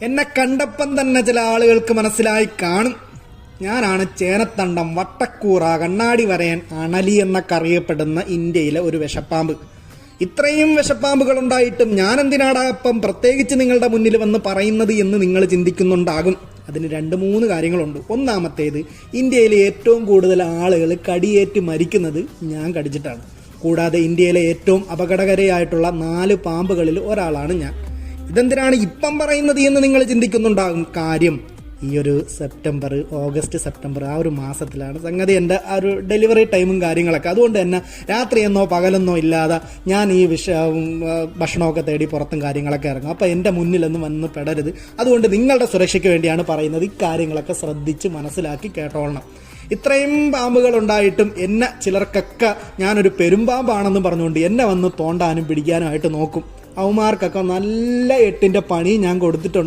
എന്നെ കണ്ടപ്പം തന്നെ ചില ആളുകൾക്ക് മനസ്സിലായി കാണും. ഞാനാണ് ചേനത്തണ്ടം, വട്ടക്കൂറ, കണ്ണാടി വരയൻ, അണലി എന്നൊക്കെ അറിയപ്പെടുന്ന ഇന്ത്യയിലെ ഒരു വിഷപ്പാമ്പ്. ഇത്രയും വിഷപ്പാമ്പുകൾ ഉണ്ടായിട്ടും ഞാൻ എന്തിനാടാ അപ്പം പ്രത്യേകിച്ച് നിങ്ങളുടെ മുന്നിൽ വന്ന് പറയുന്നത് എന്ന് നിങ്ങൾ ചിന്തിക്കുന്നുണ്ടാകും. അതിന് 2-3 കാര്യങ്ങളുണ്ട്. ഒന്നാമത്തേത്, ഇന്ത്യയിലെ ഏറ്റവും കൂടുതൽ ആളുകൾ കടിയേറ്റ് മരിക്കുന്നത് ഞാൻ കടിച്ചിട്ടാണ്. കൂടാതെ ഇന്ത്യയിലെ ഏറ്റവും അപകടകരമായിട്ടുള്ള 4 പാമ്പുകളിൽ ഒരാളാണ് ഞാൻ. ഇതെന്തിനാണ് ഇപ്പം പറയുന്നത് എന്ന് നിങ്ങൾ ചിന്തിക്കുന്നുണ്ടാകും. കാര്യം, ഈ ഒരു ഓഗസ്റ്റ് സെപ്റ്റംബർ ആ ഒരു മാസത്തിലാണ് സംഗതി എൻ്റെ ആ ഒരു ഡെലിവറി ടൈമും കാര്യങ്ങളൊക്കെ. അതുകൊണ്ട് തന്നെ രാത്രിയെന്നോ പകലെന്നോ ഇല്ലാതെ ഞാൻ ഈ ഭക്ഷണമൊക്കെ തേടി പുറത്തും കാര്യങ്ങളൊക്കെ ഇറങ്ങും. അപ്പം എൻ്റെ മുന്നിലൊന്നും വന്ന് പെടരുത്. അതുകൊണ്ട് നിങ്ങളുടെ സുരക്ഷയ്ക്ക് വേണ്ടിയാണ് പറയുന്നത്. ഇക്കാര്യങ്ങളൊക്കെ ശ്രദ്ധിച്ച് മനസ്സിലാക്കി കേട്ടോളണം. ഇത്രയും പാമ്പുകൾ ഉണ്ടായിട്ടും എന്നെ ചിലർക്കൊക്കെ ഞാനൊരു പെരുമ്പാമ്പാണെന്ന് പറഞ്ഞുകൊണ്ട് എന്നെ വന്ന് തോണ്ടാനും പിടിക്കാനും ആയിട്ട് നോക്കും. അവന്മാർക്കൊക്കെ നല്ല 8ന്റെ പണി ഞാൻ കൊടുത്തിട്ടുണ്ട്.